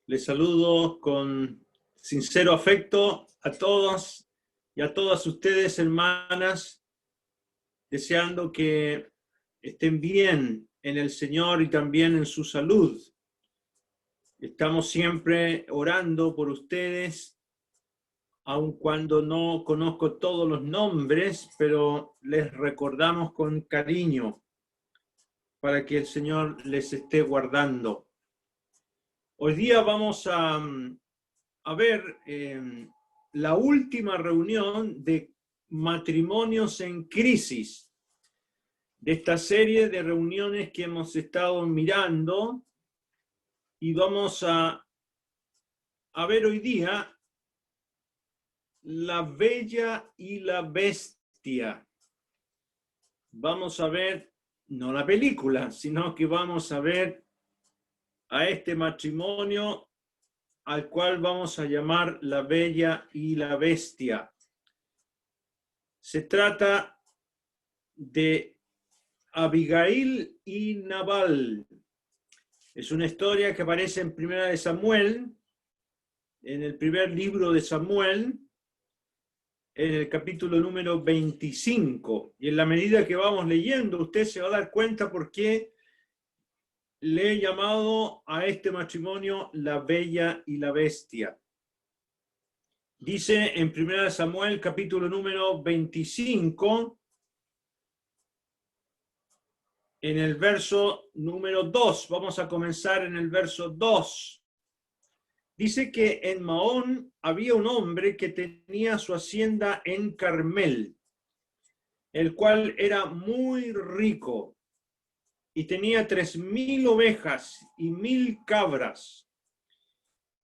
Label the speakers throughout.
Speaker 1: Les saludo con sincero afecto a todos y a todas ustedes, hermanas, deseando que estén bien en el Señor y también en su salud. Estamos siempre orando por ustedes, aun cuando no conozco todos los nombres, pero les recordamos con cariño para que el Señor les esté guardando. Hoy día vamos a ver la última reunión de matrimonios en crisis, de esta serie de reuniones que hemos estado mirando, y vamos a ver hoy día La Bella y la Bestia. Vamos a ver, no la película, sino que vamos a ver a este matrimonio al cual vamos a llamar La Bella y la Bestia. Se trata de Abigail y Nabal. Es una historia que aparece en Primera de Samuel, en el primer libro de Samuel, en el capítulo número 25. Y en la medida que vamos leyendo, usted se va a dar cuenta por qué le he llamado a este matrimonio La Bella y la Bestia. Dice en Primera de Samuel, capítulo número 25, en el verso número 2. Vamos a comenzar en el verso 2. Dice que en Maón había un hombre que tenía su hacienda en Carmel, el cual era muy rico y tenía 3,000 ovejas y 1,000 cabras.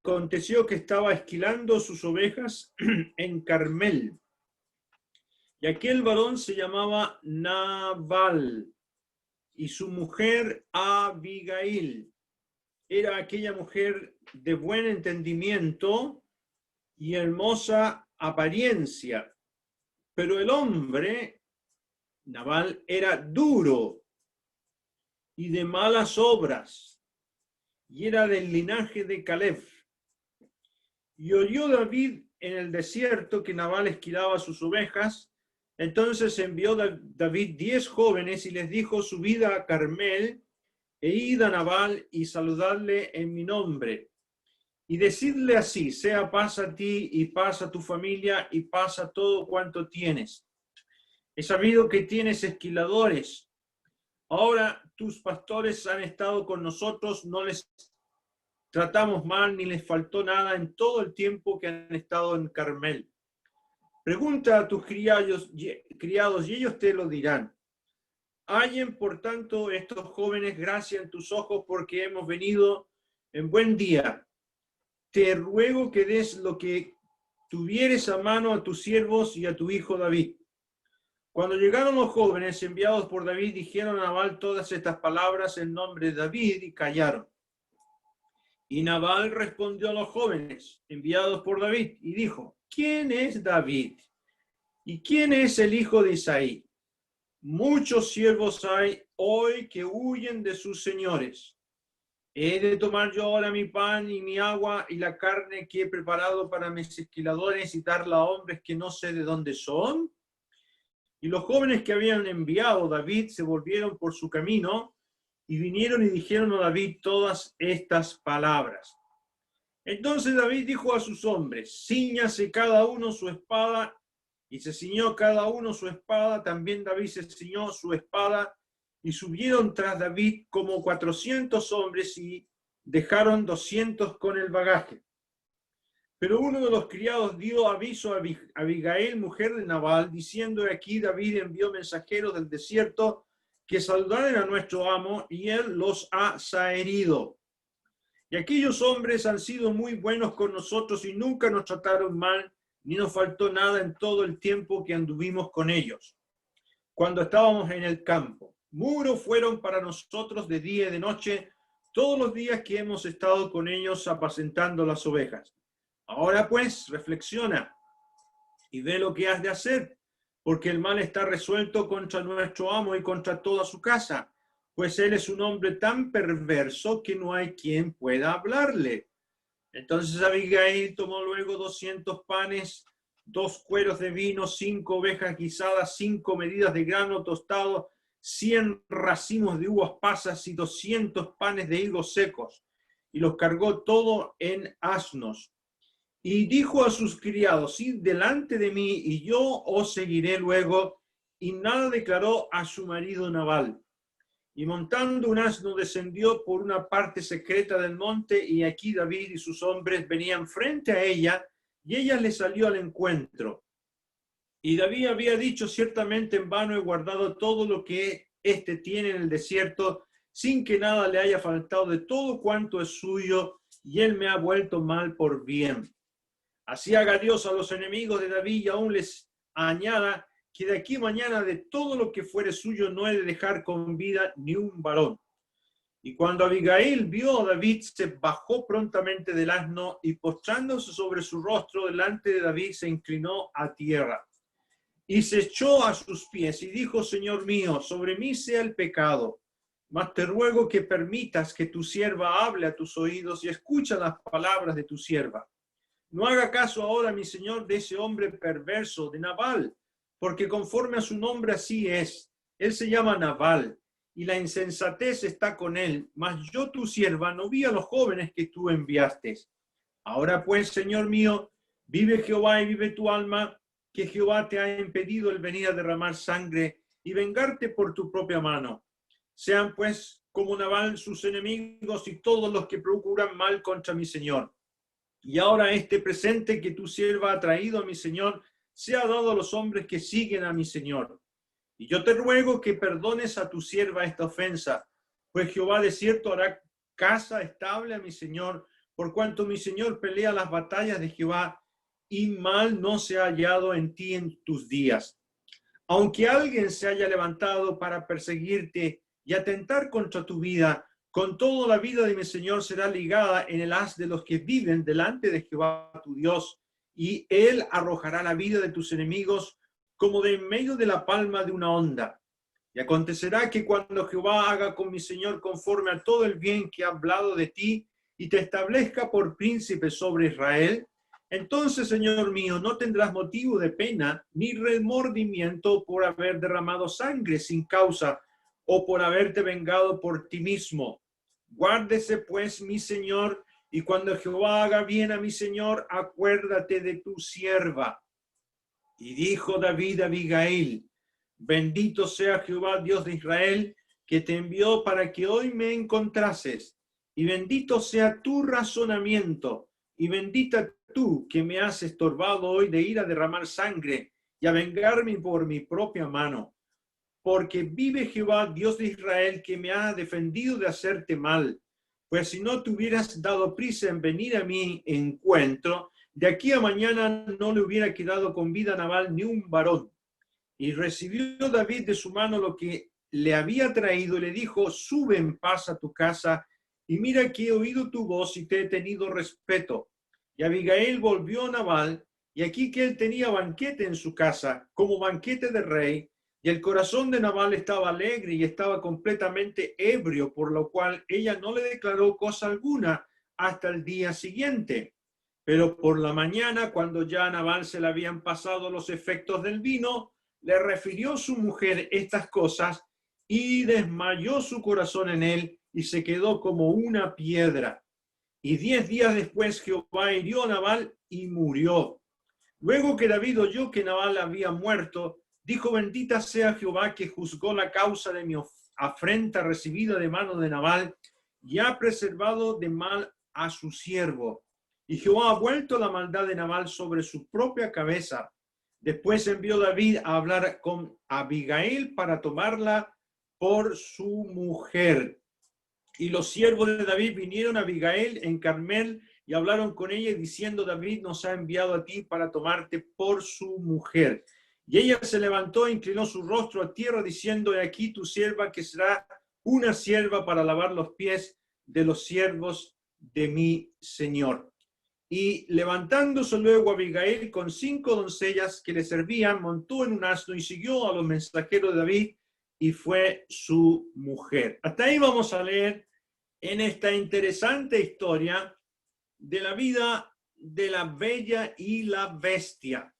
Speaker 1: Aconteció que estaba esquilando sus ovejas en Carmel, y aquel varón se llamaba Nabal, y su mujer Abigail era aquella mujer de buen entendimiento y hermosa apariencia. Pero el hombre, Nabal, era duro y de malas obras, y era del linaje de Caleb. Y oyó David en el desierto que Nabal esquilaba sus ovejas. Entonces envió David 10 jóvenes y les dijo: subid a Carmel e id a Nabal y saludadle en mi nombre. Y decidle así: sea paz a ti y paz a tu familia y paz a todo cuanto tienes. He sabido que tienes esquiladores. Ahora tus pastores han estado con nosotros, no les tratamos mal ni les faltó nada en todo el tiempo que han estado en Carmel. Pregunta a tus criados y ellos te lo dirán. Hallen, por tanto, estos jóvenes gracia en tus ojos, porque hemos venido en buen día. Te ruego que des lo que tuvieres a mano a tus siervos y a tu hijo David. Cuando llegaron los jóvenes enviados por David, dijeron a Nabal todas estas palabras en nombre de David y callaron. Y Nabal respondió a los jóvenes enviados por David y dijo: ¿quién es David? ¿Y quién es el hijo de Isaí? Muchos siervos hay hoy que huyen de sus señores. ¿He de tomar yo ahora mi pan y mi agua y la carne que he preparado para mis esquiladores y darla a hombres que no sé de dónde son? Y los jóvenes que habían enviado David se volvieron por su camino y vinieron y dijeron a David todas estas palabras. Entonces David dijo a sus hombres: cíñase cada uno su espada. Y se ciñó cada uno su espada. También David se ciñó su espada. Y subieron tras David como 400 hombres y dejaron 200 con el bagaje. Pero uno de los criados dio aviso a Abigail, mujer de Nabal, diciendo: aquí David envió mensajeros del desierto que saludaran a nuestro amo, y él los ha zaherido. Y aquellos hombres han sido muy buenos con nosotros y nunca nos trataron mal, ni nos faltó nada en todo el tiempo que anduvimos con ellos, cuando estábamos en el campo. Muro fueron para nosotros de día y de noche, todos los días que hemos estado con ellos apacentando las ovejas. Ahora pues, reflexiona y ve lo que has de hacer, porque el mal está resuelto contra nuestro amo y contra toda su casa, pues él es un hombre tan perverso que no hay quien pueda hablarle. Entonces Abigail tomó luego 200 panes, 2 cueros de vino, 5 ovejas guisadas, 5 medidas de grano tostado, 100 racimos de uvas pasas y 200 panes de higos secos, y los cargó todo en asnos. Y dijo a sus criados: id delante de mí, y yo os seguiré luego. Y nada declaró a su marido Nabal. Y montando un asno descendió por una parte secreta del monte, y aquí David y sus hombres venían frente a ella, y ella le salió al encuentro. Y David había dicho: ciertamente en vano he guardado todo lo que éste tiene en el desierto, sin que nada le haya faltado de todo cuanto es suyo, y él me ha vuelto mal por bien. Así haga Dios a los enemigos de David, y aún les añada que de aquí mañana de todo lo que fuere suyo no he de dejar con vida ni un varón. Y cuando Abigail vio a David, se bajó prontamente del asno, y postrándose sobre su rostro delante de David, se inclinó a tierra. Y se echó a sus pies y dijo: Señor mío, sobre mí sea el pecado, mas te ruego que permitas que tu sierva hable a tus oídos y escucha las palabras de tu sierva. No haga caso ahora, mi señor, de ese hombre perverso, de Nabal, porque conforme a su nombre así es. Él se llama Nabal, y la insensatez está con él, mas yo, tu sierva, no vi a los jóvenes que tú enviaste. Ahora pues, Señor mío, vive Jehová y vive tu alma, que Jehová te ha impedido el venir a derramar sangre y vengarte por tu propia mano. Sean pues como Nabal sus enemigos y todos los que procuran mal contra mi señor. Y ahora este presente que tu sierva ha traído a mi señor sea dado a los hombres que siguen a mi señor. Y yo te ruego que perdones a tu sierva esta ofensa, pues Jehová de cierto hará casa estable a mi señor, por cuanto mi señor pelea las batallas de Jehová, y mal no se ha hallado en ti en tus días. Aunque alguien se haya levantado para perseguirte y atentar contra tu vida, con todo la vida de mi Señor será ligada en el haz de los que viven delante de Jehová tu Dios, y él arrojará la vida de tus enemigos como de en medio de la palma de una onda. Y acontecerá que cuando Jehová haga con mi Señor conforme a todo el bien que ha hablado de ti, y te establezca por príncipe sobre Israel, entonces, Señor mío, no tendrás motivo de pena ni remordimiento por haber derramado sangre sin causa o por haberte vengado por ti mismo. Guárdese pues mi Señor, y cuando Jehová haga bien a mi Señor, acuérdate de tu sierva. Y dijo David a Abigail: bendito sea Jehová, Dios de Israel, que te envió para que hoy me encontrases, y bendito sea tu razonamiento, y bendita tú que me has estorbado hoy de ir a derramar sangre y a vengarme por mi propia mano. Porque vive Jehová, Dios de Israel, que me ha defendido de hacerte mal. Pues si no te hubieras dado prisa en venir a mi encuentro, de aquí a mañana no le hubiera quedado con vida a Nabal ni un varón. Y recibió David de su mano lo que le había traído, y le dijo: sube en paz a tu casa, y mira que he oído tu voz y te he tenido respeto. Y Abigail volvió a Nabal, y aquí que él tenía banquete en su casa, como banquete de rey, y el corazón de Nabal estaba alegre y estaba completamente ebrio, por lo cual ella no le declaró cosa alguna hasta el día siguiente. Pero por la mañana, cuando ya a Nabal se le habían pasado los efectos del vino, le refirió su mujer estas cosas, y desmayó su corazón en él, y se quedó como una piedra. Y 10 días después Jehová hirió a Nabal y murió. Luego que David oyó que Nabal había muerto, dijo: bendita sea Jehová, que juzgó la causa de mi afrenta recibida de mano de Nabal, y ha preservado de mal a su siervo. Y Jehová ha vuelto la maldad de Nabal sobre su propia cabeza. Después envió David a hablar con Abigail para tomarla por su mujer. Y los siervos de David vinieron a Abigail en Carmel y hablaron con ella, diciendo: David nos ha enviado a ti para tomarte por su mujer. Y ella se levantó e inclinó su rostro a tierra, diciendo: he aquí tu sierva, que será una sierva para lavar los pies de los siervos de mi señor. Y levantándose luego Abigail con 5 doncellas que le servían, montó en un asno y siguió a los mensajeros de David, y fue su mujer. Hasta ahí vamos a leer en esta interesante historia de la vida de la bella y la bestia.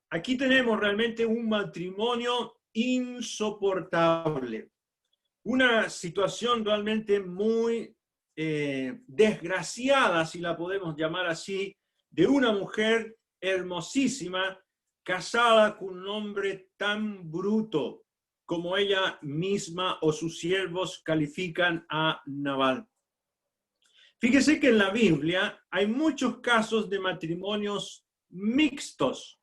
Speaker 1: Aquí tenemos realmente un matrimonio insoportable. Una situación realmente muy desgraciada, si la podemos llamar así, de una mujer hermosísima casada con un hombre tan bruto como ella misma o sus siervos califican a Nabal. Fíjese que en la Biblia hay muchos casos de matrimonios mixtos,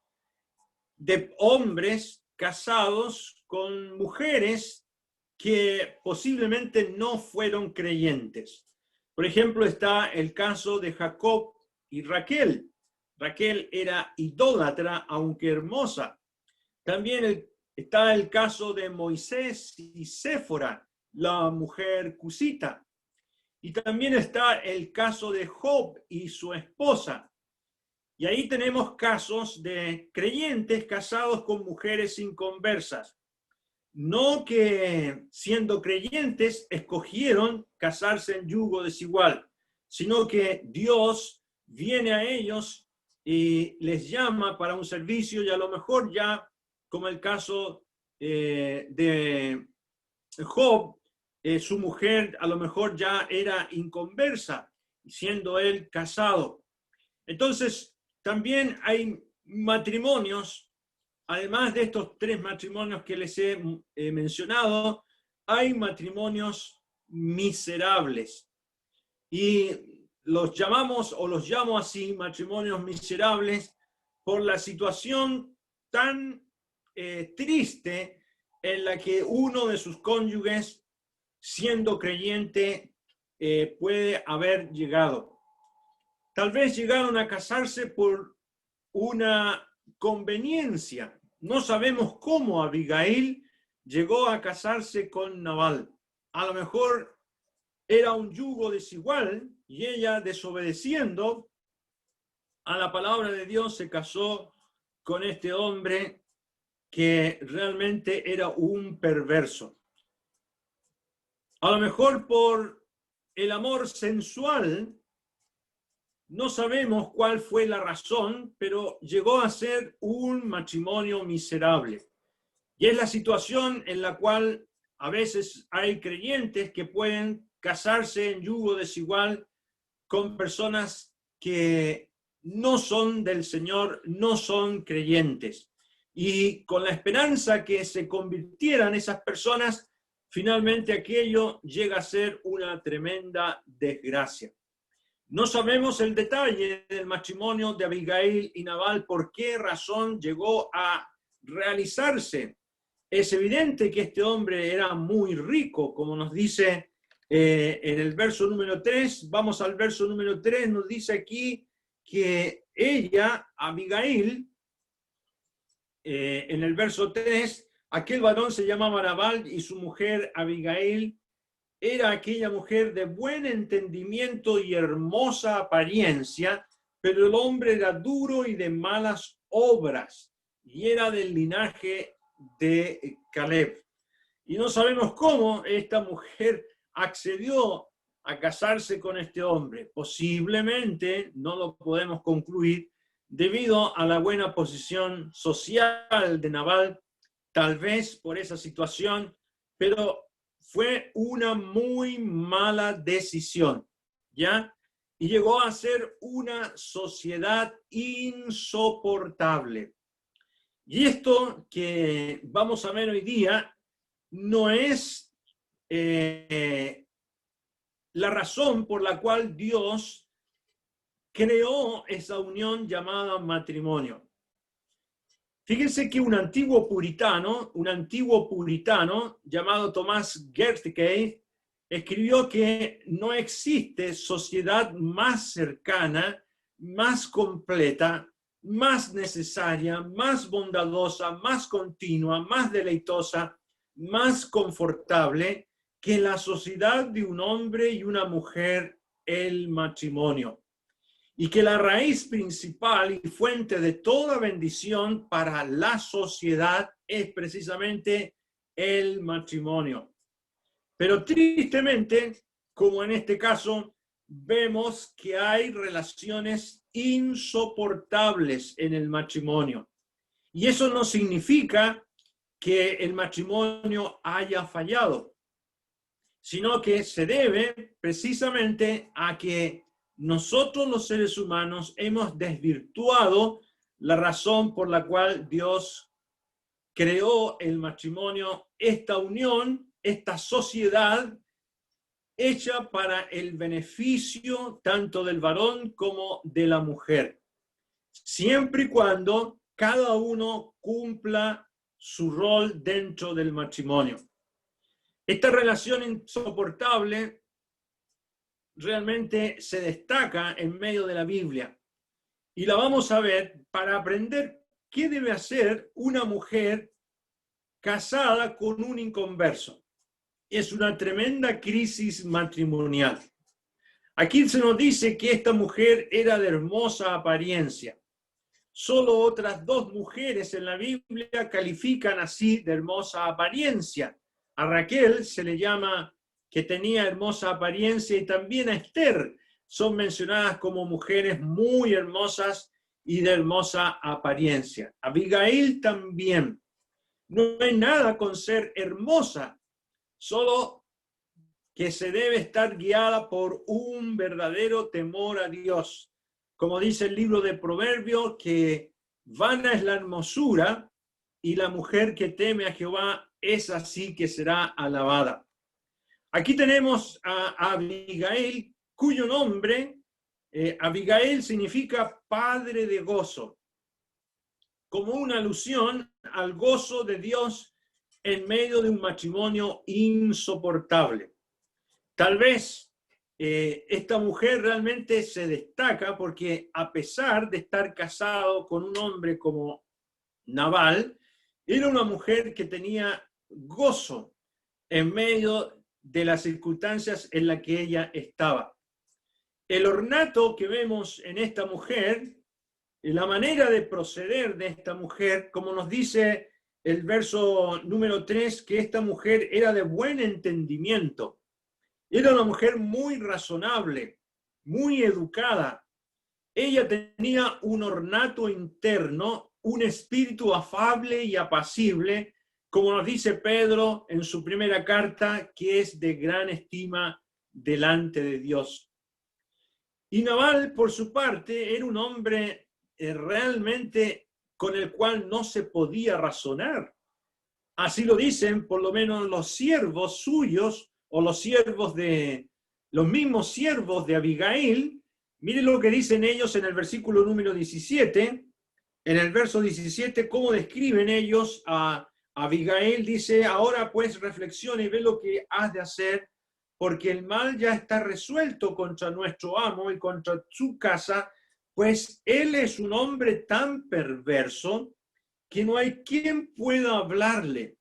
Speaker 1: de hombres casados con mujeres que posiblemente no fueron creyentes. Por ejemplo, está el caso de Jacob y Raquel. Raquel era idólatra, aunque hermosa. También está el caso de Moisés y Séfora, la mujer cusita. Y también está el caso de Job y su esposa. Y ahí tenemos casos de creyentes casados con mujeres inconversas. No que siendo creyentes escogieron casarse en yugo desigual, sino que Dios viene a ellos y les llama para un servicio, y a lo mejor ya, como el caso de Job, su mujer a lo mejor ya era inconversa, siendo él casado. Entonces, también hay matrimonios, además de estos 3 matrimonios que les he mencionado, hay matrimonios miserables. Y los llamamos, o los llamo así, matrimonios miserables, por la situación tan triste en la que uno de sus cónyuges, siendo creyente, puede haber llegado. Tal vez llegaron a casarse por una conveniencia. No sabemos cómo Abigail llegó a casarse con Nabal. A lo mejor era un yugo desigual y ella, desobedeciendo a la palabra de Dios, se casó con este hombre que realmente era un perverso. A lo mejor por el amor sensual, no sabemos cuál fue la razón, pero llegó a ser un matrimonio miserable. Y es la situación en la cual a veces hay creyentes que pueden casarse en yugo desigual con personas que no son del Señor, no son creyentes. Y con la esperanza que se convirtieran esas personas, finalmente aquello llega a ser una tremenda desgracia. No sabemos el detalle del matrimonio de Abigail y Nabal, por qué razón llegó a realizarse. Es evidente que este hombre era muy rico, como nos dice en el verso número 3. Vamos al verso número 3, nos dice aquí que ella, Abigail, en el verso 3, aquel varón se llamaba Nabal y su mujer Abigail era aquella mujer de buen entendimiento y hermosa apariencia, pero el hombre era duro y de malas obras, y era del linaje de Caleb. Y no sabemos cómo esta mujer accedió a casarse con este hombre. Posiblemente, no lo podemos concluir, debido a la buena posición social de Nabal, tal vez por esa situación, pero fue una muy mala decisión, ¿ya? Y llegó a ser una sociedad insoportable. Y esto que vamos a ver hoy día no es la razón por la cual Dios creó esa unión llamada matrimonio. Fíjense que un antiguo puritano llamado Tomás Gertke escribió que no existe sociedad más cercana, más completa, más necesaria, más bondadosa, más continua, más deleitosa, más confortable que la sociedad de un hombre y una mujer, el matrimonio. Y que la raíz principal y fuente de toda bendición para la sociedad es precisamente el matrimonio. Pero tristemente, como en este caso, vemos que hay relaciones insoportables en el matrimonio. Y eso no significa que el matrimonio haya fallado, sino que se debe precisamente a que nosotros los seres humanos hemos desvirtuado la razón por la cual Dios creó el matrimonio, esta unión, esta sociedad hecha para el beneficio tanto del varón como de la mujer, siempre y cuando cada uno cumpla su rol dentro del matrimonio. Esta relación insoportable realmente se destaca en medio de la Biblia y la vamos a ver para aprender qué debe hacer una mujer casada con un inconverso. Es una tremenda crisis matrimonial. Aquí se nos dice que esta mujer era de hermosa apariencia. Solo otras dos mujeres en la Biblia califican así de hermosa apariencia. A Raquel se le llama que tenía hermosa apariencia y también a Esther son mencionadas como mujeres muy hermosas y de hermosa apariencia. Abigail también. No hay nada con ser hermosa, solo que se debe estar guiada por un verdadero temor a Dios. Como dice el libro de Proverbios, que vana es la hermosura y la mujer que teme a Jehová es así que será alabada. Aquí tenemos a Abigail, cuyo nombre, Abigail significa padre de gozo, como una alusión al gozo de Dios en medio de un matrimonio insoportable. Tal vez esta mujer realmente se destaca porque a pesar de estar casado con un hombre como Nabal, era una mujer que tenía gozo en medio de las circunstancias en las que ella estaba. El ornato que vemos en esta mujer, la manera de proceder de esta mujer, como nos dice el verso número 3, que esta mujer era de buen entendimiento. Era una mujer muy razonable, muy educada. Ella tenía un ornato interno, un espíritu afable y apacible, como nos dice Pedro en su primera carta, que es de gran estima delante de Dios. Y Nabal, por su parte, era un hombre realmente con el cual no se podía razonar. Así lo dicen por lo menos los siervos suyos o los mismos siervos de Abigail. Miren lo que dicen ellos en el versículo número 17. En el verso 17, cómo describen ellos a Abigail. Dice: ahora pues reflexiona y ve lo que has de hacer, porque el mal ya está resuelto contra nuestro amo y contra su casa, pues él es un hombre tan perverso que no hay quien pueda hablarle.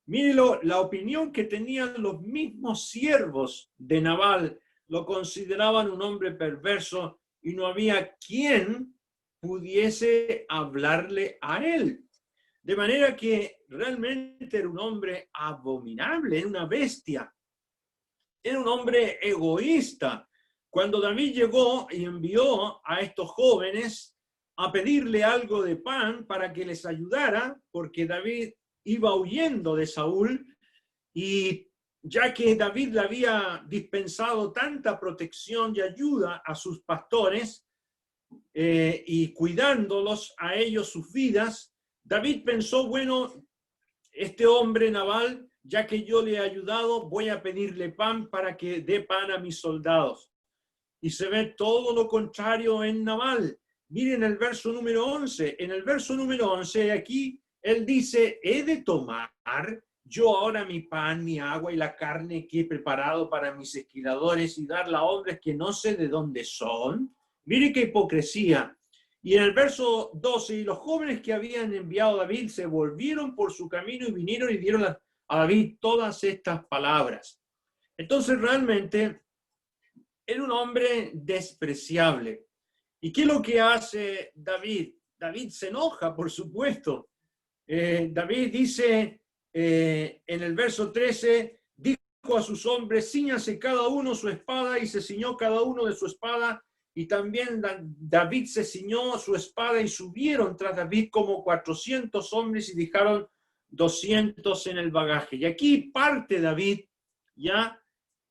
Speaker 1: Mírelo, la opinión que tenían los mismos siervos de Nabal, lo consideraban un hombre perverso y no había quien pudiese hablarle a él. De manera que realmente era un hombre abominable, era una bestia, era un hombre egoísta. Cuando David llegó y envió a estos jóvenes a pedirle algo de pan para que les ayudara, porque David iba huyendo de Saúl, y ya que David le había dispensado tanta protección y ayuda a sus pastores y cuidándolos a ellos sus vidas, David pensó: bueno, este hombre Nabal, ya que yo le he ayudado, voy a pedirle pan para que dé pan a mis soldados. Y se ve todo lo contrario en Nabal. Miren el verso número 11. En el verso número 11, aquí él dice: he de tomar yo ahora mi pan, mi agua y la carne que he preparado para mis esquiladores y darla a hombres que no sé de dónde son. Mire qué hipocresía. Y en el verso 12, y los jóvenes que habían enviado a David se volvieron por su camino y vinieron y dieron a David todas estas palabras. Entonces realmente era un hombre despreciable. ¿Y qué es lo que hace David? David se enoja, por supuesto. David dice en el verso 13: dijo a sus hombres: cíñase cada uno su espada, y se ciñó cada uno de su espada, y también David se ciñó su espada, y subieron tras David como 400 hombres y dejaron 200 en el bagaje. Y aquí parte David ya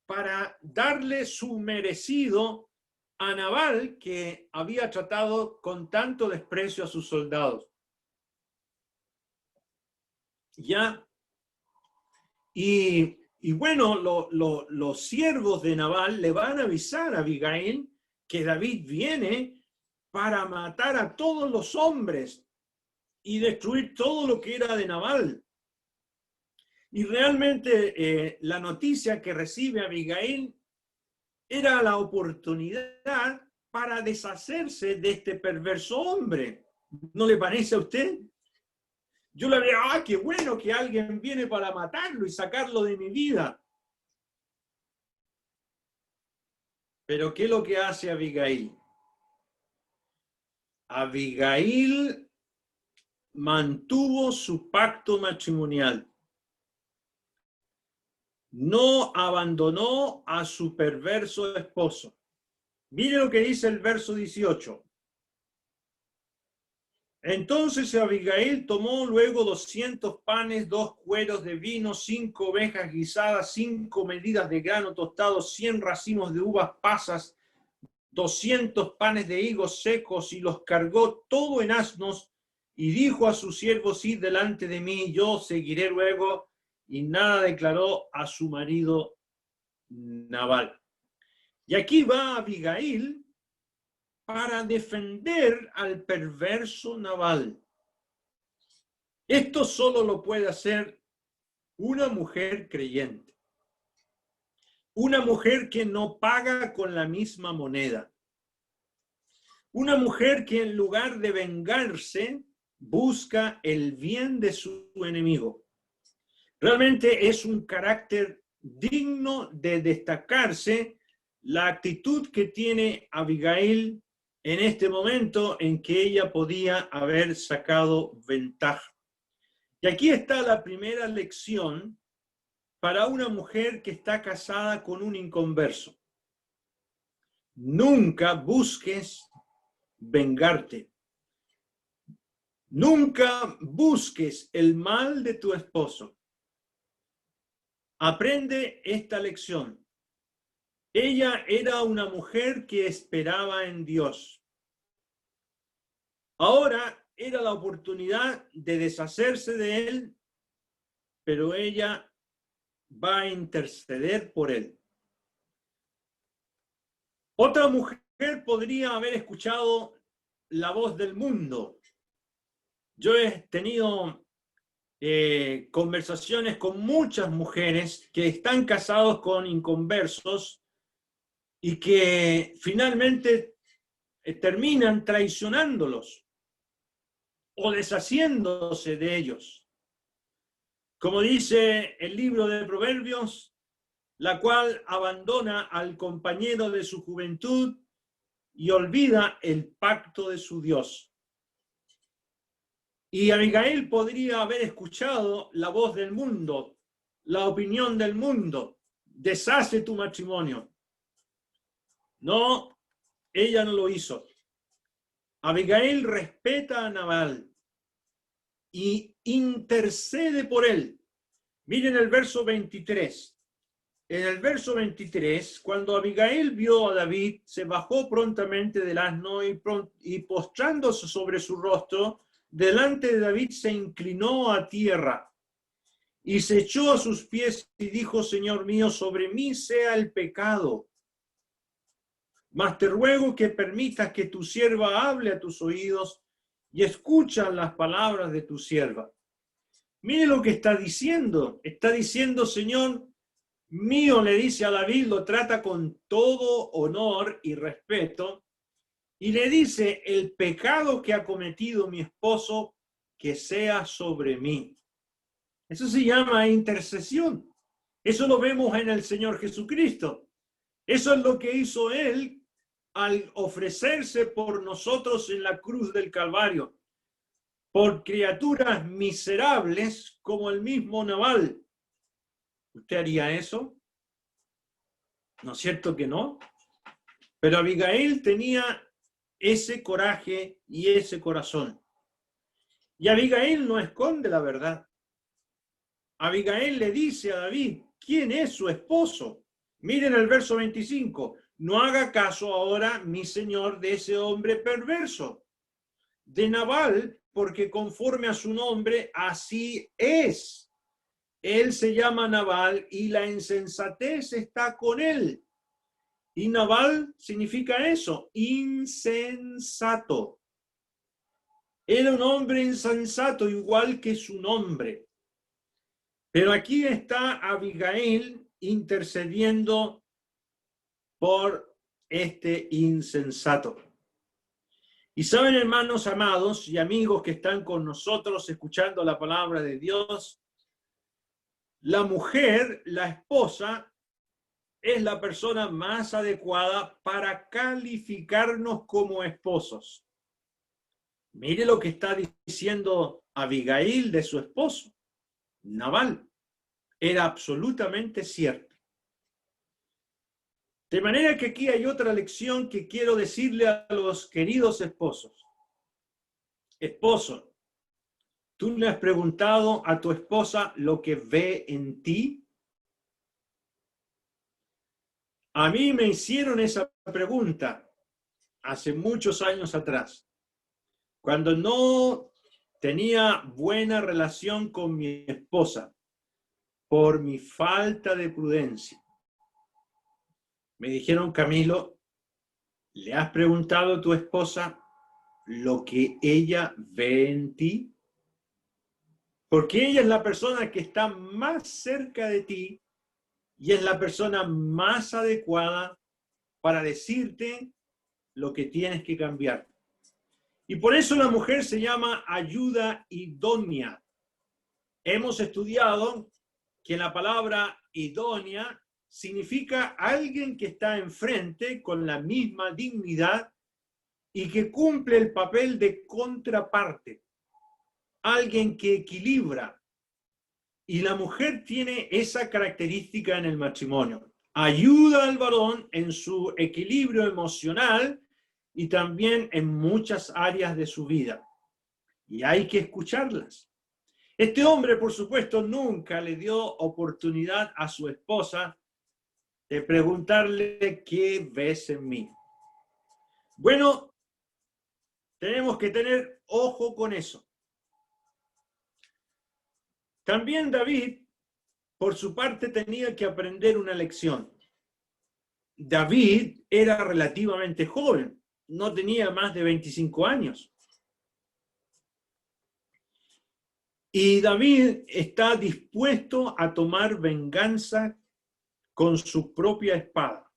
Speaker 1: para darle su merecido a Nabal, que había tratado con tanto desprecio a sus soldados. Ya, y bueno, los siervos de Nabal le van a avisar a Abigail que David viene para matar a todos los hombres y destruir todo lo que era de Nabal. Y realmente la noticia que recibe Abigail era la oportunidad para deshacerse de este perverso hombre. ¿No le parece a usted? Yo le diría: ¡ah, qué bueno que alguien viene para matarlo y sacarlo de mi vida! Pero ¿qué es lo que hace Abigail? Abigail mantuvo su pacto matrimonial. No abandonó a su perverso esposo. Mire lo que dice el verso 18. Entonces Abigail tomó luego 200 panes, 2 cueros de vino, 5 ovejas guisadas, 5 medidas de grano tostado, 100 racimos de uvas pasas, 200 panes de higos secos, y los cargó todo en asnos, y dijo a sus siervos: id delante de mí, yo seguiré luego. Y nada declaró a su marido Nabal. Y aquí va Abigail para defender al perverso Nabal. Esto solo lo puede hacer una mujer creyente. Una mujer que no paga con la misma moneda. Una mujer que en lugar de vengarse, busca el bien de su enemigo. Realmente es un carácter digno de destacarse la actitud que tiene Abigail en este momento en que ella podía haber sacado ventaja. Y aquí está la primera lección para una mujer que está casada con un inconverso. Nunca busques vengarte. Nunca busques el mal de tu esposo. Aprende esta lección. Ella era una mujer que esperaba en Dios. Ahora era la oportunidad de deshacerse de él, pero ella va a interceder por él. Otra mujer podría haber escuchado la voz del mundo. Yo he tenido conversaciones con muchas mujeres que están casados con inconversos y que finalmente terminan traicionándolos o deshaciéndose de ellos. Como dice el libro de Proverbios, la cual abandona al compañero de su juventud y olvida el pacto de su Dios. Y Abigail podría haber escuchado la voz del mundo, la opinión del mundo: deshace tu matrimonio. No, ella no lo hizo. Abigail respeta a Nabal y intercede por él. Miren el verso 23. En el verso 23, cuando Abigail vio a David, se bajó prontamente del asno y postrándose sobre su rostro, delante de David se inclinó a tierra y se echó a sus pies y dijo: Señor mío, sobre mí sea el pecado, mas te ruego que permitas que tu sierva hable a tus oídos y escucha las palabras de tu sierva. Mire lo que está diciendo. Está diciendo: Señor mío, le dice a David, lo trata con todo honor y respeto, y le dice: el pecado que ha cometido mi esposo, que sea sobre mí. Eso se llama intercesión. Eso lo vemos en el Señor Jesucristo. Eso es lo que hizo Él al ofrecerse por nosotros en la cruz del Calvario, por criaturas miserables como el mismo Nabal. ¿Usted haría eso? ¿No es cierto que no? Pero Abigail tenía ese coraje y ese corazón. Y Abigail no esconde la verdad. Abigail le dice a David, ¿quién es su esposo? Miren el verso 25. No haga caso ahora, mi señor, de ese hombre perverso, de Nabal, porque conforme a su nombre, así es. Él se llama Nabal y la insensatez está con él. Y Nabal significa eso, insensato. Era un hombre insensato igual que su nombre. Pero aquí está Abigail intercediendo por este insensato. Y saben, hermanos amados y amigos que están con nosotros escuchando la palabra de Dios, la mujer, la esposa, es la persona más adecuada para calificarnos como esposos. Mire lo que está diciendo Abigail de su esposo, Nabal. Era absolutamente cierto. De manera que aquí hay otra lección que quiero decirle a los queridos esposos. Esposo, ¿tú le has preguntado a tu esposa lo que ve en ti? A mí me hicieron esa pregunta hace muchos años atrás, cuando no tenía buena relación con mi esposa por mi falta de prudencia. Me dijeron, Camilo, ¿le has preguntado a tu esposa lo que ella ve en ti? Porque ella es la persona que está más cerca de ti y es la persona más adecuada para decirte lo que tienes que cambiar. Y por eso la mujer se llama ayuda idónea. Hemos estudiado que la palabra idónea significa alguien que está enfrente con la misma dignidad y que cumple el papel de contraparte, alguien que equilibra. Y la mujer tiene esa característica en el matrimonio. Ayuda al varón en su equilibrio emocional y también en muchas áreas de su vida. Y hay que escucharlas. Este hombre, por supuesto, nunca le dio oportunidad a su esposa de preguntarle qué ves en mí. Bueno, tenemos que tener ojo con eso. También David, por su parte, tenía que aprender una lección. David era relativamente joven, no tenía más de 25 años. Y David está dispuesto a tomar venganza con su propia espada,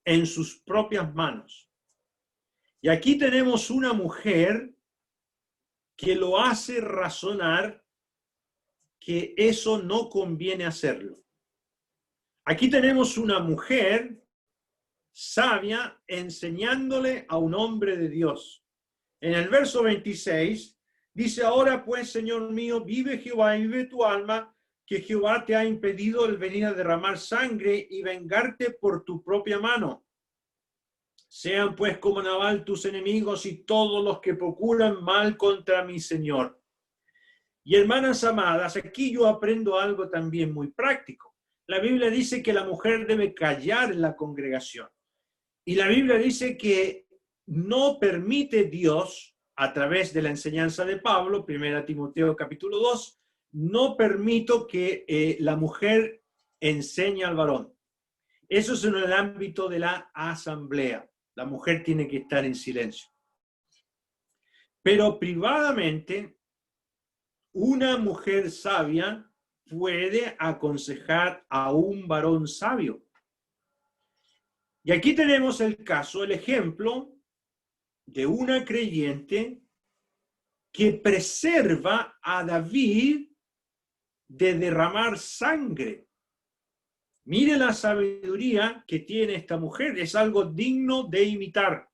Speaker 1: en sus propias manos. Y aquí tenemos una mujer que lo hace razonar que eso no conviene hacerlo. Aquí tenemos una mujer sabia enseñándole a un hombre de Dios. En el verso 26 dice, ahora pues, Señor mío, vive Jehová y vive tu alma, que Jehová te ha impedido el venir a derramar sangre y vengarte por tu propia mano. Sean pues como Nabal tus enemigos y todos los que procuran mal contra mi Señor. Y hermanas amadas, aquí yo aprendo algo también muy práctico. La Biblia dice que la mujer debe callar en la congregación. Y la Biblia dice que no permite Dios, a través de la enseñanza de Pablo, 1 Timoteo capítulo 2, no permito que la mujer enseñe al varón. Eso es en el ámbito de la asamblea. La mujer tiene que estar en silencio. Pero privadamente, una mujer sabia puede aconsejar a un varón sabio. Y aquí tenemos el caso, el ejemplo de una creyente que preserva a David de derramar sangre. Mire la sabiduría que tiene esta mujer, es algo digno de imitar.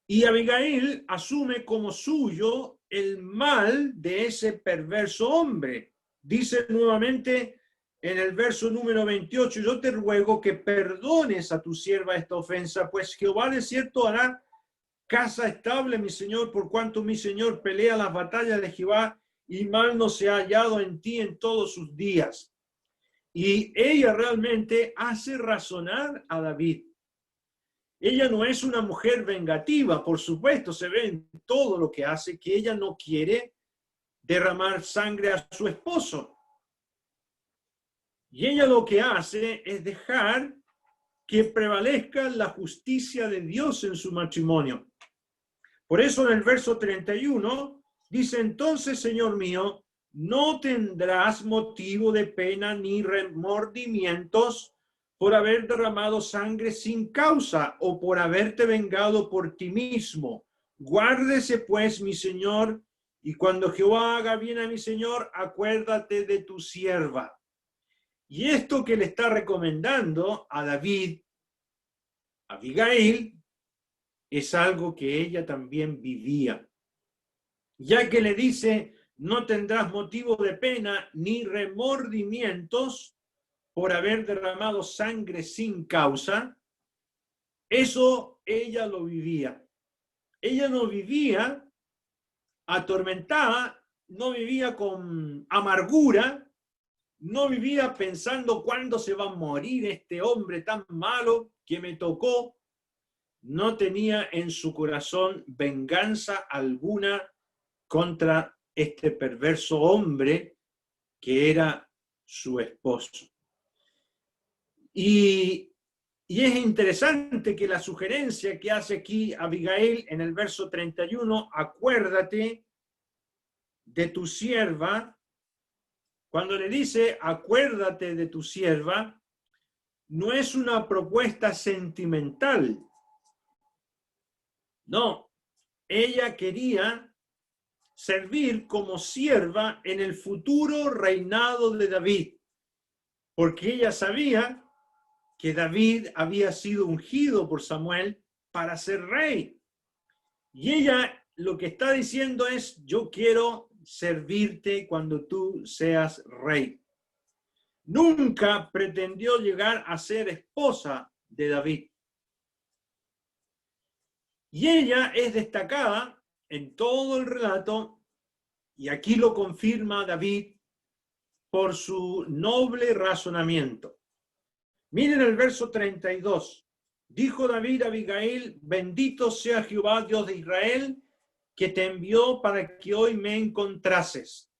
Speaker 1: Y Abigail asume como suyo el mal de ese perverso hombre. Dice nuevamente, en el verso número 28, yo te ruego que perdones a tu sierva esta ofensa, pues Jehová de cierto hará casa estable, mi Señor, por cuanto mi Señor pelea las batallas de Jehová y mal no se ha hallado en ti en todos sus días. Y ella realmente hace razonar a David. Ella no es una mujer vengativa, por supuesto, se ve en todo lo que hace que ella no quiere derramar sangre a su esposo. Y ella lo que hace es dejar que prevalezca la justicia de Dios en su matrimonio. Por eso en el verso 31 dice, entonces, Señor mío, no tendrás motivo de pena ni remordimientos por haber derramado sangre sin causa o por haberte vengado por ti mismo. Guárdese pues, mi Señor, y cuando Jehová haga bien a mi Señor, acuérdate de tu sierva. Y esto que le está recomendando a David, a Abigail, es algo que ella también vivía. Ya que le dice, no tendrás motivo de pena ni remordimientos por haber derramado sangre sin causa, eso ella lo vivía. Ella no vivía atormentada, no vivía con amargura, no vivía pensando cuándo se va a morir este hombre tan malo que me tocó. No tenía en su corazón venganza alguna contra este perverso hombre que era su esposo. Y es interesante que la sugerencia que hace aquí Abigail en el verso 31, acuérdate de tu sierva, cuando le dice acuérdate de tu sierva, no es una propuesta sentimental. No, ella quería servir como sierva en el futuro reinado de David, porque ella sabía que David había sido ungido por Samuel para ser rey. Y ella lo que está diciendo es, yo quiero servirte cuando tú seas rey. Nunca pretendió llegar a ser esposa de David. Y ella es destacada en todo el relato, y aquí lo confirma David por su noble razonamiento. Miren el verso 32. Dijo David a Abigail, bendito sea Jehová, Dios de Israel, que te envió para que hoy me encontrases.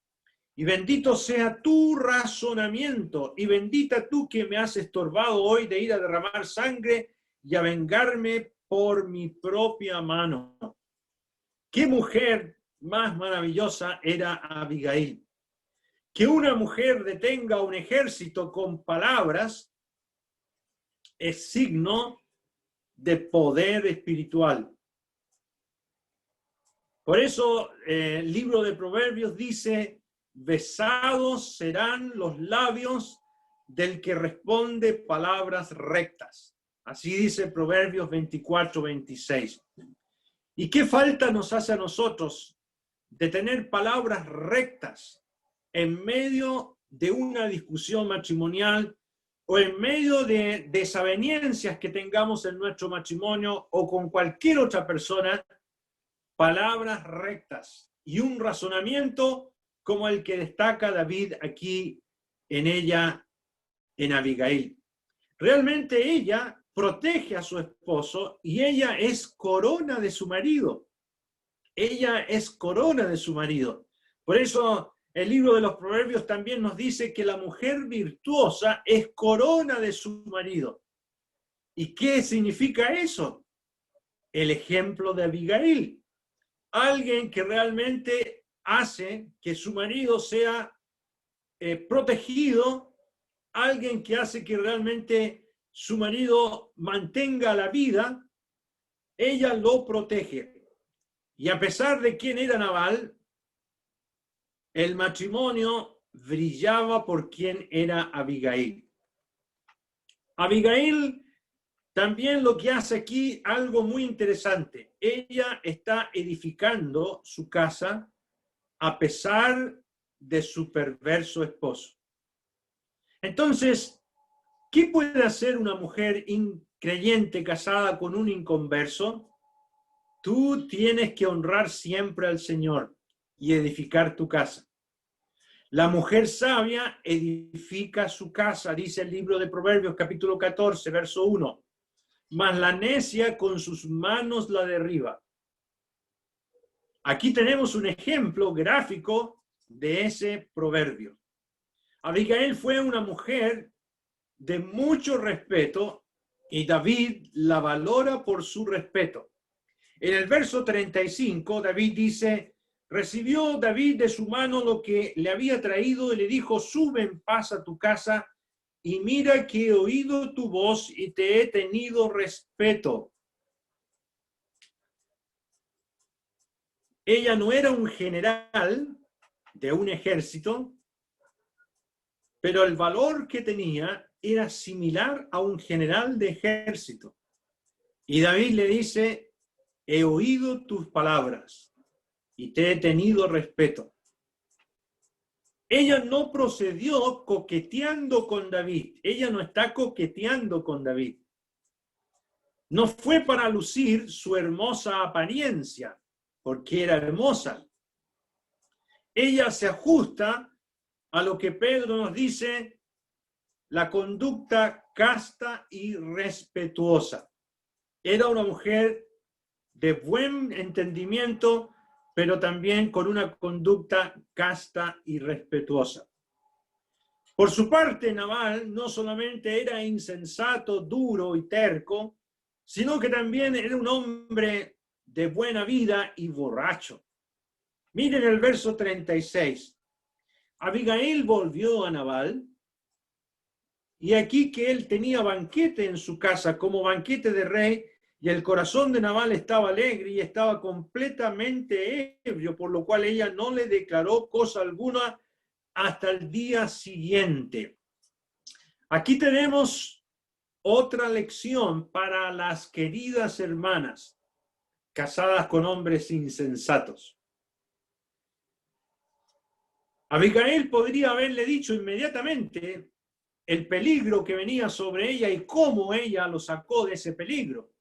Speaker 1: Y bendito sea tu razonamiento, y bendita tú que me has estorbado hoy de ir a derramar sangre y a vengarme por mi propia mano. ¿Qué mujer más maravillosa era Abigail? Que una mujer detenga un ejército con palabras es signo de poder espiritual. Por eso el libro de Proverbios dice, besados serán los labios del que responde palabras rectas. Así dice Proverbios 24-26. ¿Y qué falta nos hace a nosotros de tener palabras rectas en medio de una discusión matrimonial o en medio de desavenencias que tengamos en nuestro matrimonio o con cualquier otra persona? Palabras rectas y un razonamiento como el que destaca David aquí en ella, en Abigail. Realmente ella protege a su esposo y ella es corona de su marido. Ella es corona de su marido. Por eso el libro de los Proverbios también nos dice que la mujer virtuosa es corona de su marido. ¿Y qué significa eso? El ejemplo de Abigail. Alguien que realmente hace que su marido sea protegido, alguien que hace que realmente su marido mantenga la vida, ella lo protege. Y a pesar de quién era Nabal, el matrimonio brillaba por quién era Abigail. Abigail también lo que hace aquí, algo muy interesante. Ella está edificando su casa a pesar de su perverso esposo. Entonces, ¿qué puede hacer una mujer increyente casada con un inconverso? Tú tienes que honrar siempre al Señor y edificar tu casa. La mujer sabia edifica su casa, dice el libro de Proverbios, capítulo 14, verso 1. Mas la necia con sus manos la derriba. Aquí tenemos un ejemplo gráfico de ese proverbio. Abigail fue una mujer de mucho respeto y David la valora por su respeto. En el verso 35, David dice: recibió David de su mano lo que le había traído y le dijo: sube en paz a tu casa y mira que he oído tu voz y te he tenido respeto. Ella no era un general de un ejército, pero el valor que tenía era similar a un general de ejército. Y David le dice: he oído tus palabras y te he tenido respeto. Ella no procedió coqueteando con David. Ella no está coqueteando con David. No fue para lucir su hermosa apariencia, porque era hermosa. Ella se ajusta a lo que Pedro nos dice, la conducta casta y respetuosa. Era una mujer de buen entendimiento, pero también con una conducta casta y respetuosa. Por su parte, Nabal no solamente era insensato, duro y terco, sino que también era un hombre de buena vida y borracho. Miren el verso 36. Abigail volvió a Nabal, y aquí que él tenía banquete en su casa como banquete de rey, y el corazón de Nabal estaba alegre y estaba completamente ebrio, por lo cual ella no le declaró cosa alguna hasta el día siguiente. Aquí tenemos otra lección para las queridas hermanas casadas con hombres insensatos. Abigail podría haberle dicho inmediatamente el peligro que venía sobre ella y cómo ella lo sacó de ese peligro.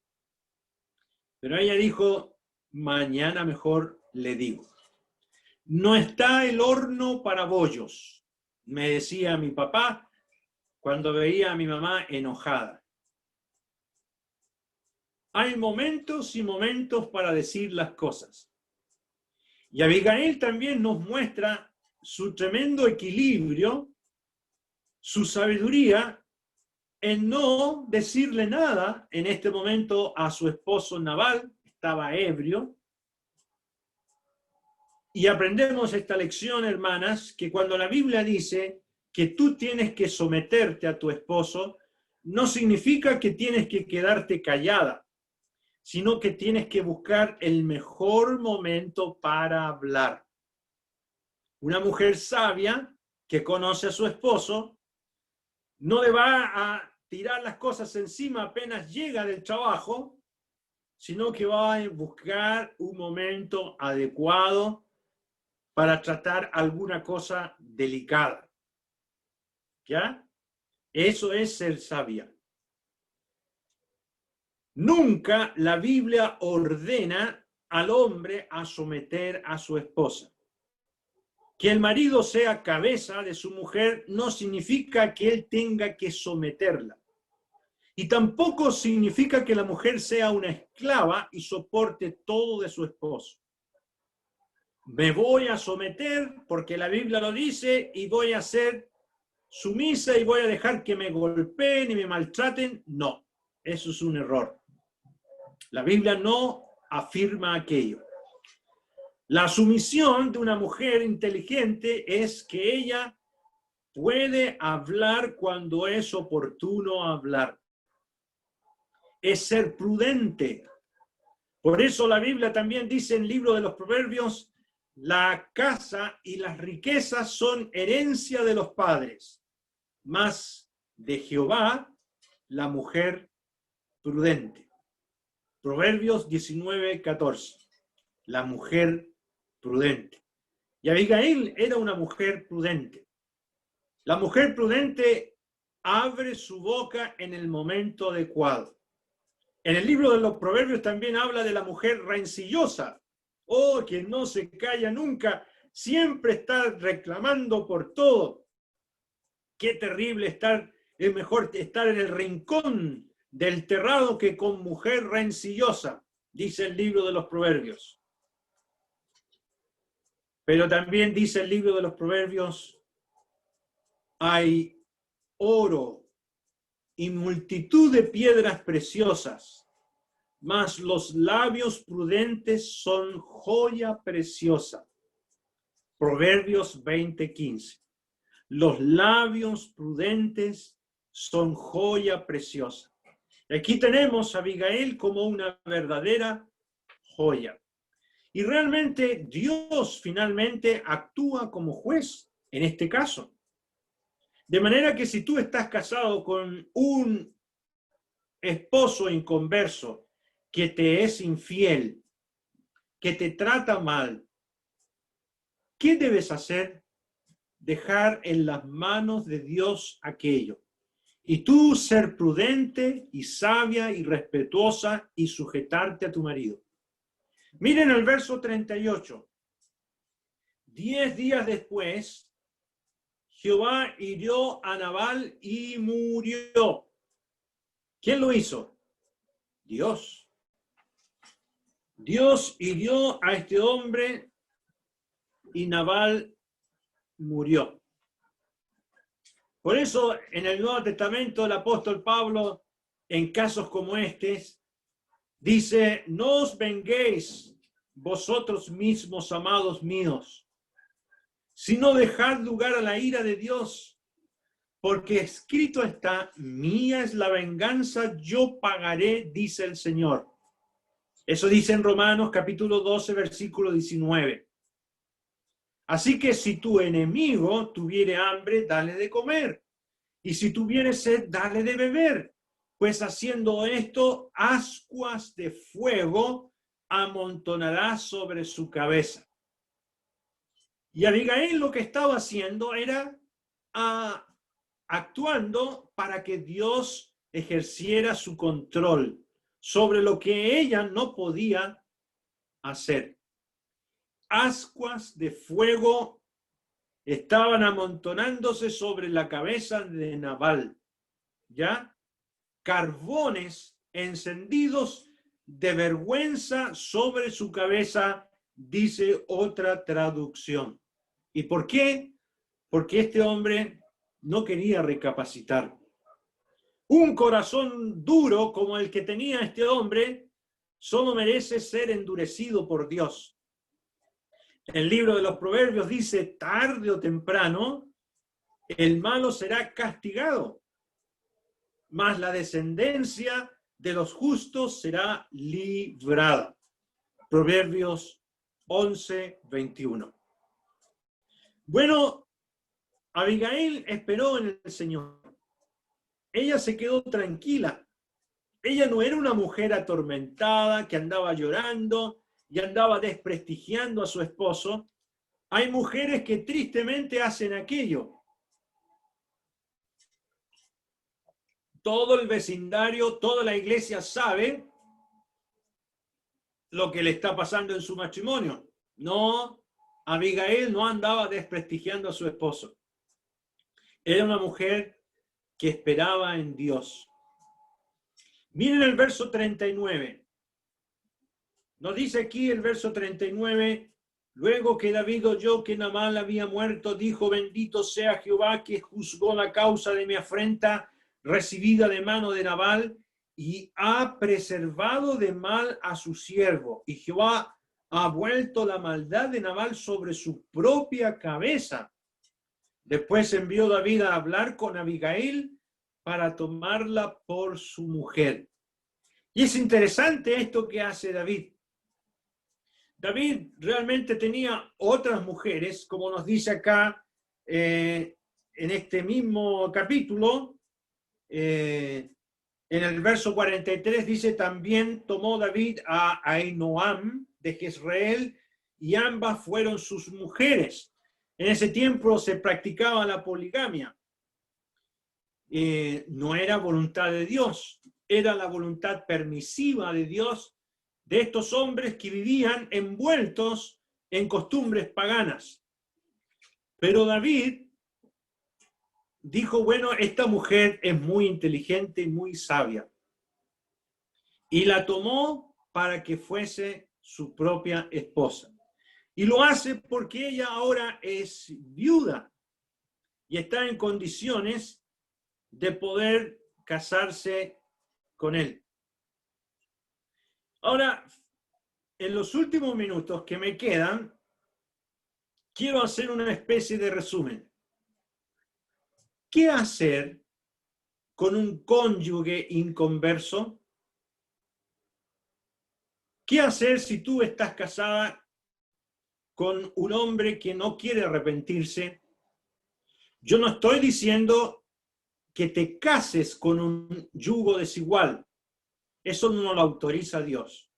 Speaker 1: Pero ella dijo: mañana mejor le digo. No está el horno para bollos, me decía mi papá cuando veía a mi mamá enojada. Hay momentos y momentos para decir las cosas. Y Abigail también nos muestra su tremendo equilibrio, su sabiduría en no decirle nada en este momento a su esposo Nabal, estaba ebrio. Y aprendemos esta lección, hermanas, que cuando la Biblia dice que tú tienes que someterte a tu esposo, no significa que tienes que quedarte callada, sino que tienes que buscar el mejor momento para hablar. Una mujer sabia que conoce a su esposo no le va a tirar las cosas encima apenas llega del trabajo, sino que va a buscar un momento adecuado para tratar alguna cosa delicada. ¿Ya? Eso es ser sabia. Nunca la Biblia ordena al hombre a someter a su esposa. Que el marido sea cabeza de su mujer no significa que él tenga que someterla. Y tampoco significa que la mujer sea una esclava y soporte todo de su esposo. Me voy a someter porque la Biblia lo dice y voy a ser sumisa y voy a dejar que me golpeen y me maltraten. No, eso es un error. La Biblia no afirma aquello. La sumisión de una mujer inteligente es que ella puede hablar cuando es oportuno hablar. Es ser prudente. Por eso la Biblia también dice en el libro de los Proverbios: la casa y las riquezas son herencia de los padres, mas de Jehová la mujer prudente. Proverbios 19:14. La mujer prudente. Y Abigail era una mujer prudente. La mujer prudente abre su boca en el momento adecuado. En el libro de los Proverbios también habla de la mujer rencillosa, que no se calla nunca, siempre está reclamando por todo. Qué terrible es mejor estar en el rincón del terrado que con mujer rencillosa, dice el libro de los Proverbios. Pero también dice el libro de los Proverbios, hay oro y multitud de piedras preciosas, mas los labios prudentes son joya preciosa. Proverbios 20:15. Los labios prudentes son joya preciosa. Aquí tenemos a Abigail como una verdadera joya. Y realmente Dios finalmente actúa como juez en este caso. De manera que si tú estás casado con un esposo inconverso que te es infiel, que te trata mal, ¿qué debes hacer? Dejar en las manos de Dios aquello. Y tú ser prudente y sabia y respetuosa y sujetarte a tu marido. Miren el verso 38. 10 días después, Jehová hirió a Nabal y murió. ¿Quién lo hizo? Dios. Dios hirió a este hombre y Nabal murió. Por eso en el Nuevo Testamento el apóstol Pablo, en casos como estos, dice, no os venguéis vosotros mismos, amados míos, sino dejad lugar a la ira de Dios, porque escrito está, mía es la venganza, yo pagaré, dice el Señor. Eso dice en Romanos capítulo 12, versículo 19. Así que si tu enemigo tuviere hambre, dale de comer. Y si tuviere sed, dale de beber. Pues haciendo esto, ascuas de fuego amontonará sobre su cabeza. Y Abigail lo que estaba haciendo era actuando para que Dios ejerciera su control sobre lo que ella no podía hacer. Ascuas de fuego estaban amontonándose sobre la cabeza de Nabal, ¿ya? Carbones encendidos de vergüenza sobre su cabeza, dice otra traducción. ¿Y por qué? Porque este hombre no quería recapacitar. Un corazón duro como el que tenía este hombre solo merece ser endurecido por Dios. El libro de los Proverbios dice, tarde o temprano, el malo será castigado, mas la descendencia de los justos será librada. Proverbios 11:21. Bueno, Abigail esperó en el Señor. Ella se quedó tranquila. Ella no era una mujer atormentada que andaba llorando y andaba desprestigiando a su esposo. Hay mujeres que tristemente hacen aquello. Todo el vecindario, toda la iglesia sabe lo que le está pasando en su matrimonio. No, Abigail no andaba desprestigiando a su esposo. Era una mujer que esperaba en Dios. Miren el verso 39. Nos dice aquí el verso 39, luego que David oyó que Nabal había muerto, dijo, bendito sea Jehová que juzgó la causa de mi afrenta recibida de mano de Nabal y ha preservado de mal a su siervo. Y Jehová ha vuelto la maldad de Nabal sobre su propia cabeza. Después envió David a hablar con Abigail para tomarla por su mujer. Y es interesante esto que hace David. David realmente tenía otras mujeres, como nos dice acá en este mismo capítulo, en el verso 43 dice, también tomó David a Ahinoam de Jezreel y ambas fueron sus mujeres. En ese tiempo se practicaba la poligamia. no era voluntad de Dios, era la voluntad permisiva de Dios de estos hombres que vivían envueltos en costumbres paganas. Pero David dijo, bueno, esta mujer es muy inteligente y muy sabia. Y la tomó para que fuese su propia esposa. Y lo hace porque ella ahora es viuda y está en condiciones de poder casarse con él. Ahora, en los últimos minutos que me quedan, quiero hacer una especie de resumen. ¿Qué hacer con un cónyuge inconverso? ¿Qué hacer si tú estás casada con un hombre que no quiere arrepentirse? Yo no estoy diciendo que te cases con un yugo desigual. Eso no lo autoriza Dios.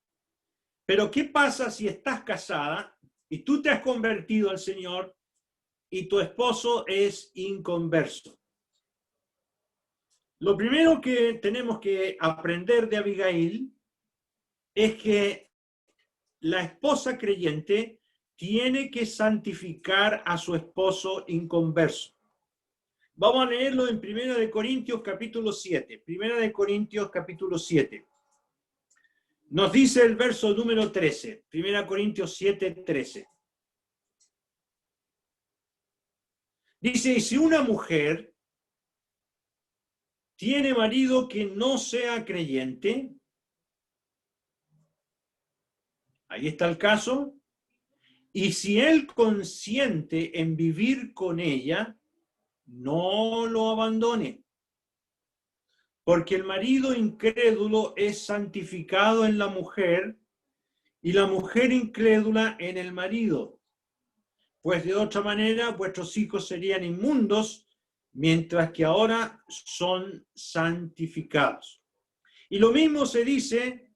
Speaker 1: Pero ¿qué pasa si estás casada y tú te has convertido al Señor y tu esposo es inconverso? Lo primero que tenemos que aprender de Abigail es que la esposa creyente tiene que santificar a su esposo inconverso. Vamos a leerlo en 1 Corintios capítulo 7. 1 Corintios capítulo 7. Nos dice el verso número 13. 1 Corintios 7, 13. Dice, y si una mujer tiene marido que no sea creyente, ahí está el caso, y si él consiente en vivir con ella, no lo abandone, porque el marido incrédulo es santificado en la mujer y la mujer incrédula en el marido, pues de otra manera vuestros hijos serían inmundos, mientras que ahora son santificados. Y lo mismo se dice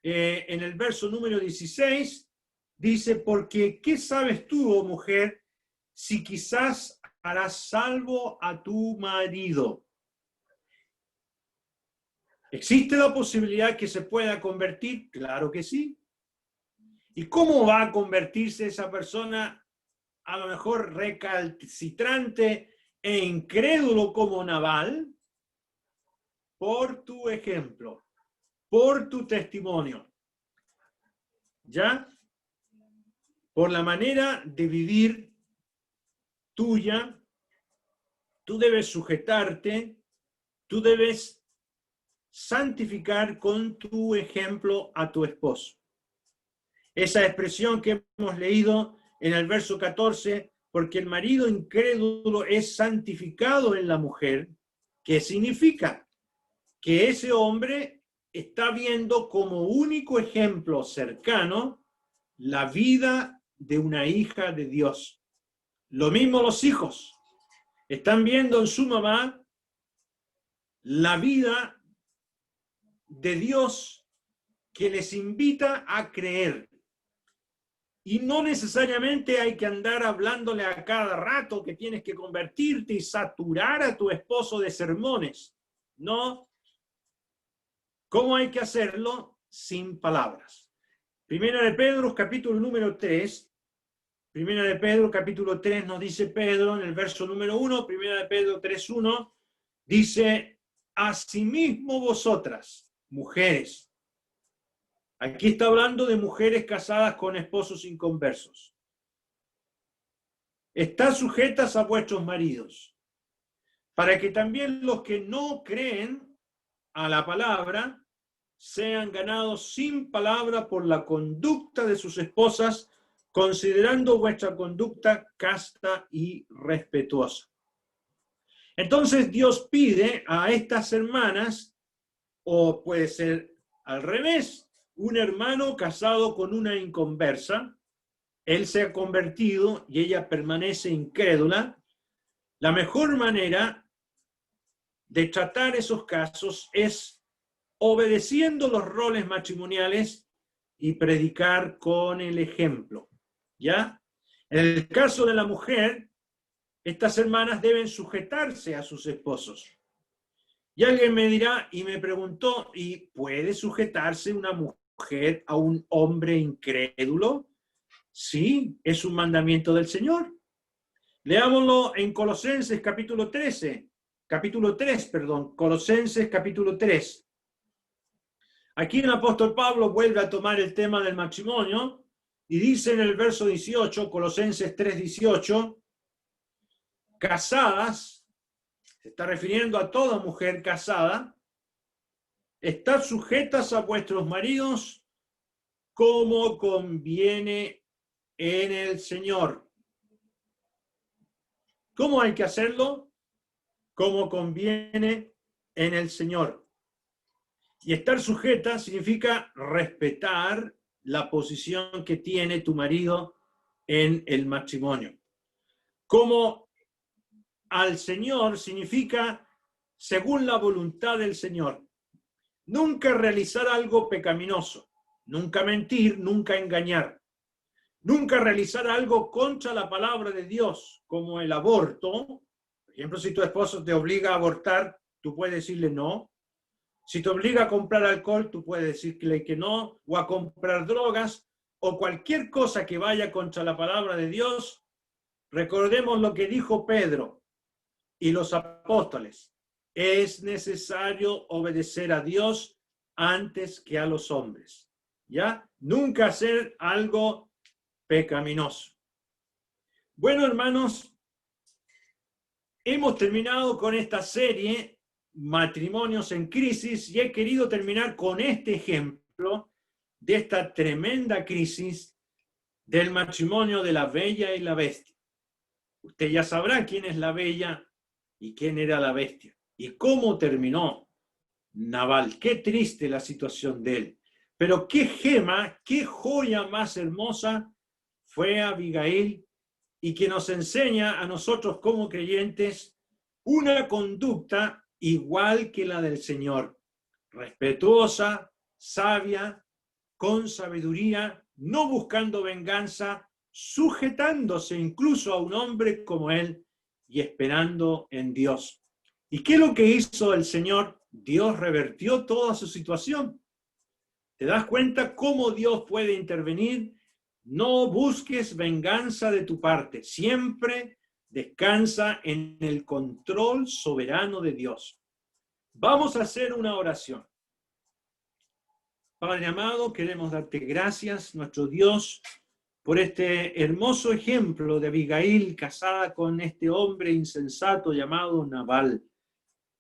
Speaker 1: en el verso número 16, dice, porque ¿qué sabes tú, oh mujer, si quizás harás salvo a tu marido? ¿Existe la posibilidad que se pueda convertir? Claro que sí. ¿Y cómo va a convertirse esa persona, a lo mejor recalcitrante e incrédulo como Nabal? Por tu ejemplo, por tu testimonio, ¿ya? Por la manera de vivir tuya, tú debes sujetarte, tú debes santificar con tu ejemplo a tu esposo. Esa expresión que hemos leído en el verso 14, porque el marido incrédulo es santificado en la mujer, ¿qué significa? Que ese hombre está viendo como único ejemplo cercano la vida de una hija de Dios. Lo mismo los hijos. Están viendo en su mamá la vida de Dios que les invita a creer. Y no necesariamente hay que andar hablándole a cada rato que tienes que convertirte y saturar a tu esposo de sermones. No. ¿Cómo hay que hacerlo? Sin palabras. Primera de Pedro, capítulo número 3. Primera de Pedro, capítulo 3, nos dice Pedro en el verso número 1. Primera de Pedro 3:1 dice, asimismo vosotras, mujeres. Aquí está hablando de mujeres casadas con esposos inconversos. Están sujetas a vuestros maridos, para que también los que no creen a la palabra sean ganados sin palabra por la conducta de sus esposas, considerando vuestra conducta casta y respetuosa. Entonces Dios pide a estas hermanas, o puede ser al revés, un hermano casado con una inconversa, él se ha convertido y ella permanece incrédula. La mejor manera de tratar esos casos es obedeciendo los roles matrimoniales y predicar con el ejemplo, ¿ya? En el caso de la mujer, estas hermanas deben sujetarse a sus esposos. Y alguien me dirá, y me preguntó, ¿y puede sujetarse una mujer a un hombre incrédulo? Sí, es un mandamiento del Señor. Leámoslo en Colosenses capítulo 3, Colosenses capítulo 3. Aquí el apóstol Pablo vuelve a tomar el tema del matrimonio y dice en el verso 18, Colosenses 3:18, casadas, se está refiriendo a toda mujer casada, estad sujetas a vuestros maridos como conviene en el Señor. ¿Cómo hay que hacerlo? Como conviene en el Señor. Y estar sujeta significa respetar la posición que tiene tu marido en el matrimonio. Como al Señor significa según la voluntad del Señor. Nunca realizar algo pecaminoso, nunca mentir, nunca engañar, nunca realizar algo contra la palabra de Dios, como el aborto. Por ejemplo, si tu esposo te obliga a abortar, tú puedes decirle no. Si te obliga a comprar alcohol, tú puedes decirle que no, o a comprar drogas, o cualquier cosa que vaya contra la palabra de Dios. Recordemos lo que dijo Pedro y los apóstoles. Es necesario obedecer a Dios antes que a los hombres. ¿Ya? Nunca hacer algo pecaminoso. Bueno, hermanos, hemos terminado con esta serie Matrimonios en Crisis y he querido terminar con este ejemplo de esta tremenda crisis del matrimonio de la bella y la bestia. Usted ya sabrá quién es la bella y quién era la bestia y cómo terminó Nabal. Qué triste la situación de él. Pero qué gema, qué joya más hermosa fue Abigail y que nos enseña a nosotros como creyentes una conducta igual que la del Señor, respetuosa, sabia, con sabiduría, no buscando venganza, sujetándose incluso a un hombre como él y esperando en Dios. ¿Y qué es lo que hizo el Señor? Dios revertió toda su situación. ¿Te das cuenta cómo Dios puede intervenir? No busques venganza de tu parte, siempre descansa en el control soberano de Dios. Vamos a hacer una oración. Padre amado, queremos darte gracias, nuestro Dios, por este hermoso ejemplo de Abigail casada con este hombre insensato llamado Nabal.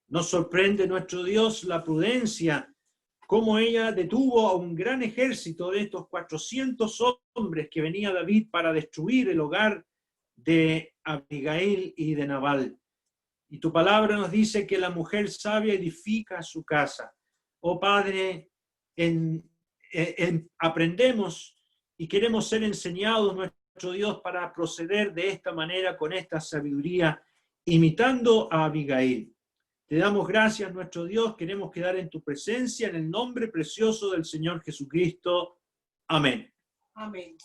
Speaker 1: Nos sorprende, nuestro Dios, la prudencia, cómo ella detuvo a un gran ejército de estos 400 hombres que venía David para destruir el hogar de Abigail y de Nabal. Y tu palabra nos dice que la mujer sabia edifica su casa. Oh Padre, aprendemos y queremos ser enseñados, nuestro Dios, para proceder de esta manera, con esta sabiduría, imitando a Abigail. Te damos gracias, nuestro Dios, queremos quedar en tu presencia, en el nombre precioso del Señor Jesucristo. Amén.
Speaker 2: Amén.